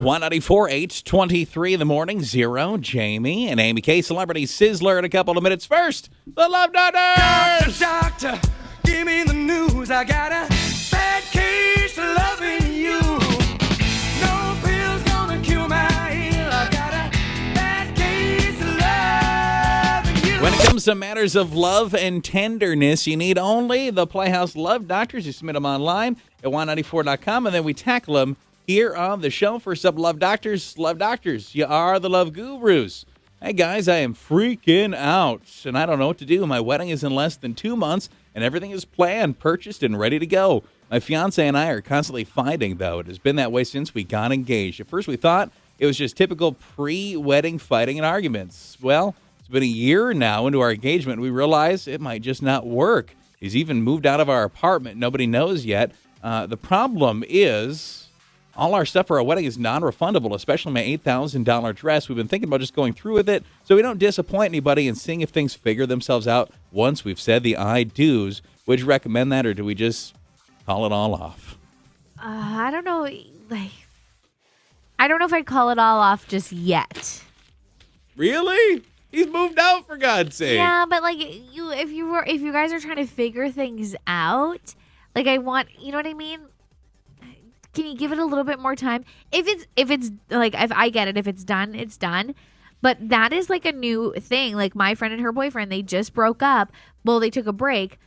194, 823 in the morning, 0, Jamie and Amy K. Celebrity Sizzler in a couple of minutes. First, the Love Doctors! Doctor, give me the news. I got a bad case of loving you. No pill's gonna cure my ill. I got a bad case of loving you. When it comes to matters of love and tenderness, you need only the Playhouse Love Doctors. You submit them online at 194.com, and then we tackle them here on the show. First up, Love Doctors. Love Doctors, you are the love gurus. Hey, guys, I am freaking out, and I don't know what to do. My wedding is in less than 2 months, and everything is planned, purchased, and ready to go. My fiance and I are constantly fighting, though. It has been that way since we got engaged. At first, we thought it was just typical pre-wedding fighting and arguments. Well, it's been a year now into our engagement. We realize it might just not work. He's even moved out of our apartment. Nobody knows yet. The problem is all our stuff for our wedding is non-refundable, especially my $8,000 dress. We've been thinking about just going through with it so we don't disappoint anybody and seeing if things figure themselves out once we've said the I-do's. Would you recommend that, or do we just call it all off? I don't know. I don't know if I'd call it all off just yet. Really? He's moved out, for God's sake. Yeah, but if you guys are trying to figure things out, I want, you know what I mean? Can you give it a little bit more time? If I get it, if it's done, it's done. But that is a new thing. My friend and her boyfriend, they just broke up. Well, they took a break,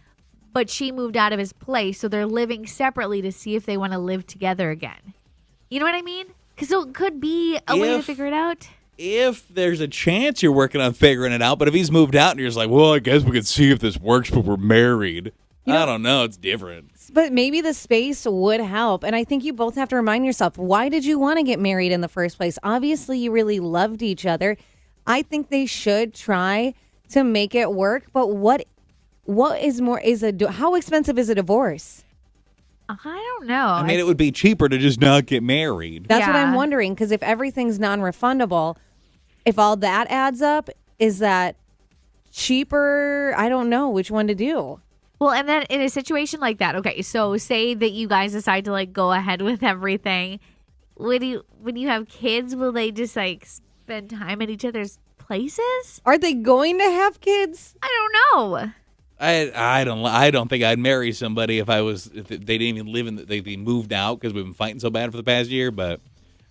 but she moved out of his place, so they're living separately to see if they want to live together again. You know what I mean? Because it could be a way to figure it out. If there's a chance you're working on figuring it out, but if he's moved out and you're just like, well, I guess we could see if this works, but we're married. I don't know. It's different. But maybe the space would help. And I think you both have to remind yourself, why did you want to get married in the first place? Obviously, you really loved each other. I think they should try to make it work. But what is more, how expensive is a divorce? I don't know. I mean, it would be cheaper to just not get married. That's what I'm Yeah. wondering. Because if everything's non-refundable, if all that adds up, is that cheaper? I don't know which one to do. Well, and then in a situation like that, okay, so say that you guys decide to go ahead with everything. When you have kids, will they just spend time at each other's places? Are they going to have kids? I don't know. I don't think I'd marry somebody if they didn't even live they moved out because we've been fighting so bad for the past year. But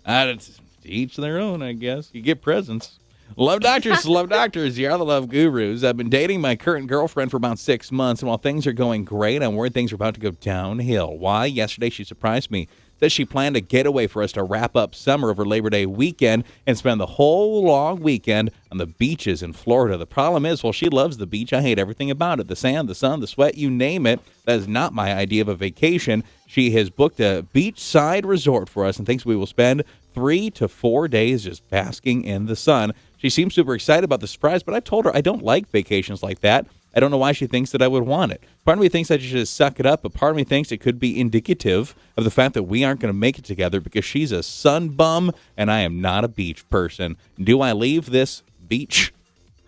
to each their own, I guess. You get presents. Love Doctors, Love Doctors, you're the love gurus. I've been dating my current girlfriend for about 6 months, and while things are going great, I'm worried things are about to go downhill. Why? Yesterday she surprised me. Said she planned a getaway for us to wrap up summer over Labor Day weekend and spend the whole long weekend on the beaches in Florida. The problem is, while she loves the beach, I hate everything about it. The sand, the sun, the sweat, you name it. That is not my idea of a vacation. She has booked a beachside resort for us and thinks we will spend 3 to 4 days just basking in the sun. She seems super excited about the surprise, but I told her I don't like vacations like that. I don't know why she thinks that I would want it. Part of me thinks I should just suck it up, but part of me thinks it could be indicative of the fact that we aren't going to make it together because she's a sun bum and I am not a beach person. Do I leave this beach?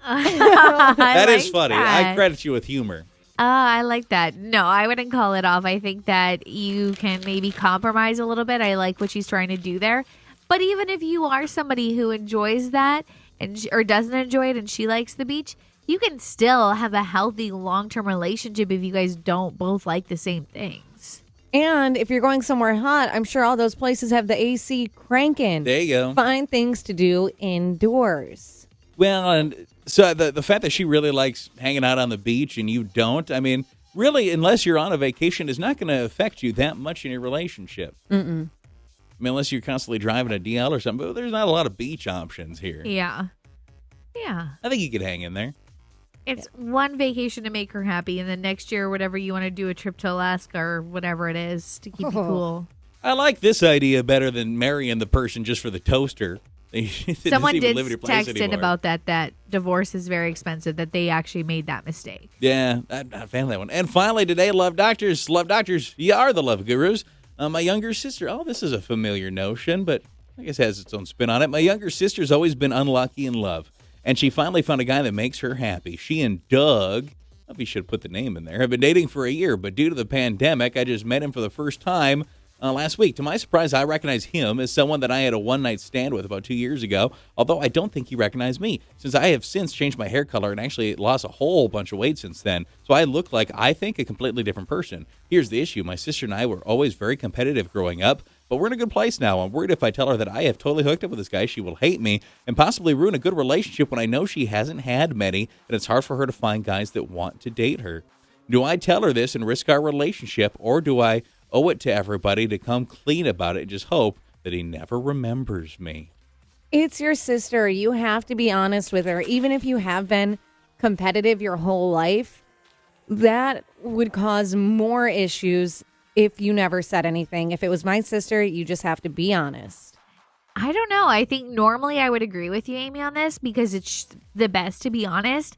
That is funny. I credit you with humor. I like that. No, I wouldn't call it off. I think that you can maybe compromise a little bit. I like what she's trying to do there. But even if you are somebody who enjoys that or doesn't enjoy it and she likes the beach, you can still have a healthy long-term relationship if you guys don't both like the same things. And if you're going somewhere hot, I'm sure all those places have the AC cranking. There you go. Find things to do indoors. Well, and so the fact that she really likes hanging out on the beach and you don't, I mean, really, unless you're on a vacation, is not going to affect you that much in your relationship. Mm-mm. I mean, unless you're constantly driving a DL or something, but there's not a lot of beach options here. Yeah. Yeah. I think you could hang in there. It's one vacation to make her happy, and then next year, whatever you want to do, a trip to Alaska or whatever it is to keep you cool. I like this idea better than marrying the person just for the toaster. Someone did text in about that divorce is very expensive, that they actually made that mistake. Yeah, I found that one. And finally today, Love Doctors, you are the love gurus. My younger sister, this is a familiar notion, but I guess it has its own spin on it. My younger sister's always been unlucky in love, and she finally found a guy that makes her happy. She and Doug, I should have put the name in there, have been dating for a year, but due to the pandemic, I just met him for the first time last week. To my surprise, I recognized him as someone that I had a one-night stand with about 2 years ago, although I don't think he recognized me, since I have since changed my hair color and actually lost a whole bunch of weight since then. So I look like, I think, a completely different person. Here's the issue. My sister and I were always very competitive growing up, but we're in a good place now. I'm worried if I tell her that I have totally hooked up with this guy, she will hate me and possibly ruin a good relationship when I know she hasn't had many, and it's hard for her to find guys that want to date her. Do I tell her this and risk our relationship, or do I owe it to everybody to come clean about it and just hope that he never remembers me? It's your sister. You have to be honest with her. Even if you have been competitive your whole life, that would cause more issues if you never said anything. If it was my sister, you just have to be honest. I don't know. I think normally I would agree with you, Amy, on this because it's the best to be honest.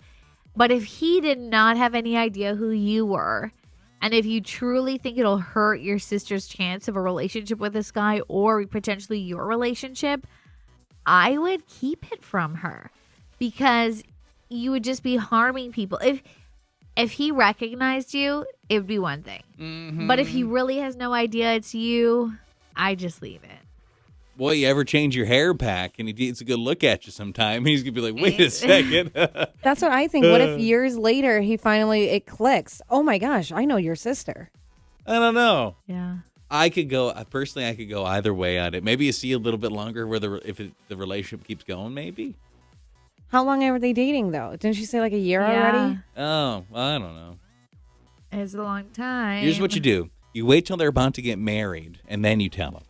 But if he did not have any idea who you were, and if you truly think it'll hurt your sister's chance of a relationship with this guy or potentially your relationship, I would keep it from her because you would just be harming people. If he recognized you, it would be one thing. Mm-hmm. But if he really has no idea it's you, I just leave it. Boy, you ever change your hair back and he takes a good look at you sometime, he's going to be like, wait a second. That's what I think. What if years later it clicks? Oh my gosh, I know your sister. I don't know. Yeah. I could go either way on it. Maybe you see a little bit longer where the relationship keeps going, maybe. How long are they dating though? Didn't she say like a year already? Oh, I don't know. It's a long time. Here's what you do. You wait till they're about to get married, and then you tell them.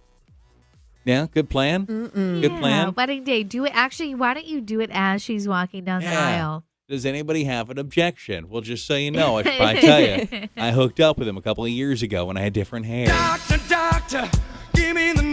Yeah, good plan? Good plan? Wedding day. Do it. Actually, why don't you do it as she's walking down the aisle? Does anybody have an objection? Well, just so you know, I should probably tell you, I hooked up with him a couple of years ago when I had different hair. Doctor, doctor, give me the